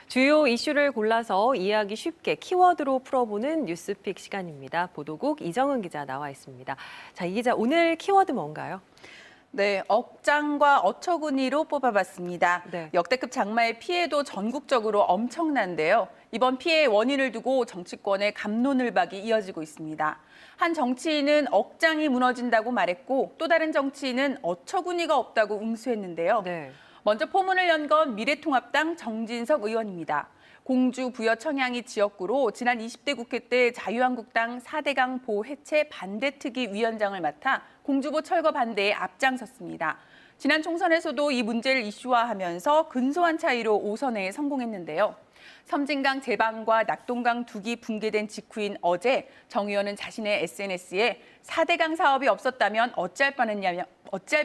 주요 이슈를 골라서 이해하기 쉽게 키워드로 풀어보는 뉴스픽 시간입니다. 보도국 이정은 기자 나와 있습니다. 자, 이 기자 오늘 키워드 뭔가요? 네, 억장과 어처구니로 뽑아봤습니다. 네. 역대급 장마의 피해도 전국적으로 엄청난데요. 이번 피해의 원인을 두고 정치권의 갑론을박이 이어지고 있습니다. 한 정치인은 억장이 무너진다고 말했고 또 다른 정치인은 어처구니가 없다고 응수했는데요. 네. 먼저 포문을 연 건 미래통합당 정진석 의원입니다. 공주 부여 청양리 지역구로 지난 20대 국회 때 자유한국당 4대강 보 해체 반대특위 위원장을 맡아 공주보 철거 반대에 앞장섰습니다. 지난 총선에서도 이 문제를 이슈화하면서 근소한 차이로 5선에 성공했는데요. 섬진강 제방과 낙동강 두기 붕괴된 직후인 어제 정 의원은 자신의 SNS에 4대강 사업이 없었다면 어찌할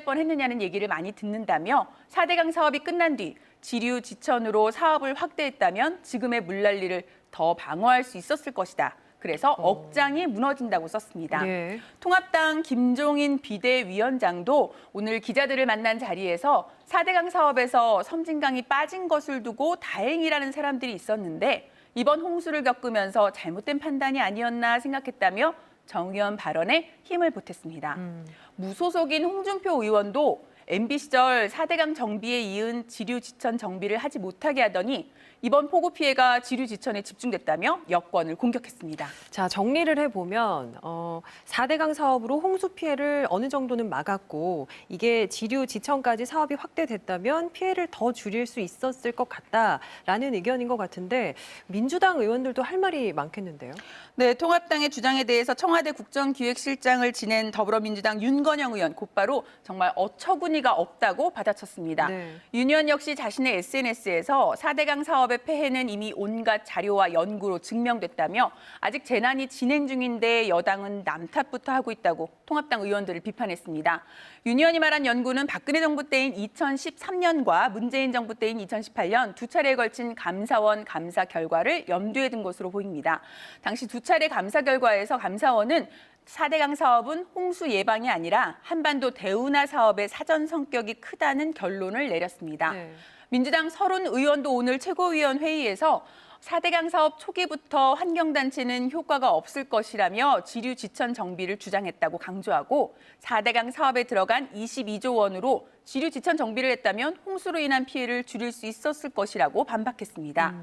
뻔했느냐는 얘기를 많이 듣는다며 4대강 사업이 끝난 뒤 지류 지천으로 사업을 확대했다면 지금의 물난리를 더 방어할 수 있었을 것이다. 그래서 억장이 무너진다고 썼습니다. 네. 통합당 김종인 비대위원장도 오늘 기자들을 만난 자리에서 4대강 사업에서 섬진강이 빠진 것을 두고 다행이라는 사람들이 있었는데 이번 홍수를 겪으면서 잘못된 판단이 아니었나 생각했다며 정 의원 발언에 힘을 보탰습니다. 무소속인 홍준표 의원도 MB 시절 4대강 정비에 이은 지류 지천 정비를 하지 못하게 하더니 이번 폭우 피해가 지류 지천에 집중됐다며 여권을 공격했습니다. 자, 정리를 해보면 4대강 사업으로 홍수 피해를 어느 정도는 막았고 이게 지류 지천까지 사업이 확대됐다면 피해를 더 줄일 수 있었을 것 같다라는 의견인 것 같은데 민주당 의원들도 할 말이 많겠는데요. 네, 통합당의 주장에 대해서 청와대 국정기획실장을 지낸 더불어민주당 윤건영 의원 곧바로 정말 어처구니가 없다고 받아쳤습니다. 네. 윤 의원 역시 자신의 SNS에서 4대강 사업의 폐해는 이미 온갖 자료와 연구로 증명됐다며 아직 재난이 진행 중인데 여당은 남 탓부터 하고 있다고 통합당 의원들을 비판했습니다. 윤 의원이 말한 연구는 박근혜 정부 때인 2013년과 문재인 정부 때인 2018년 두 차례에 걸친 감사원 감사 결과를 염두에 둔 것으로 보입니다. 당시 두 차례 감사 결과에서 감사원은 4대강 사업은 홍수 예방이 아니라 한반도 대운하 사업의 사전 성격이 크다는 결론을 내렸습니다. 네. 민주당 서른 의원도 오늘 최고위원 회의에서 4대강 사업 초기부터 환경단체는 효과가 없을 것이라며 지류 지천 정비를 주장했다고 강조하고 4대강 사업에 들어간 22조 원으로 지류 지천 정비를 했다면 홍수로 인한 피해를 줄일 수 있었을 것이라고 반박했습니다.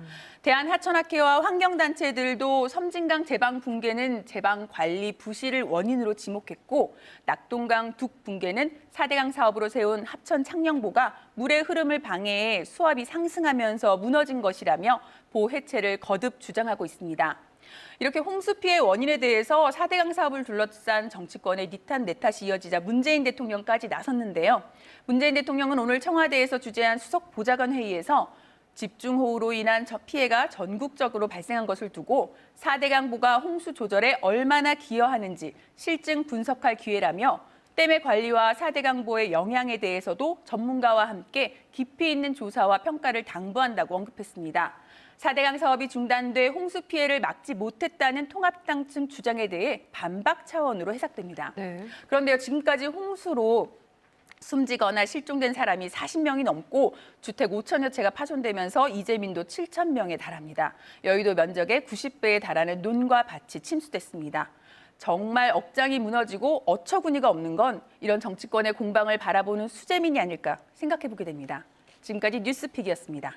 대한하천학회와 환경단체들도 섬진강 제방 붕괴는 제방 관리 부실을 원인으로 지목했고 낙동강 둑 붕괴는 4대강 사업으로 세운 합천 창녕보가 물의 흐름을 방해해 수압이 상승하면서 무너진 것이라며 보 해체를 거듭 주장하고 있습니다. 이렇게 홍수 피해 원인에 대해서 4대강 사업을 둘러싼 정치권의 니 탓 내 탓이 이어지자 문재인 대통령까지 나섰는데요. 문재인 대통령은 오늘 청와대에서 주재한 수석 보좌관 회의에서 집중호우로 인한 피해가 전국적으로 발생한 것을 두고 4대강보가 홍수 조절에 얼마나 기여하는지 실증 분석할 기회라며 댐의 관리와 4대강보의 영향에 대해서도 전문가와 함께 깊이 있는 조사와 평가를 당부한다고 언급했습니다. 4대강 사업이 중단돼 홍수 피해를 막지 못했다는 통합당 측 주장에 대해 반박 차원으로 해석됩니다. 네. 그런데요, 지금까지 홍수로 숨지거나 실종된 사람이 40명이 넘고 주택 5천여 채가 파손되면서 이재민도 7천 명에 달합니다. 여의도 면적의 90배에 달하는 논과 밭이 침수됐습니다. 정말 억장이 무너지고 어처구니가 없는 건 이런 정치권의 공방을 바라보는 수재민이 아닐까 생각해보게 됩니다. 지금까지 뉴스픽이었습니다.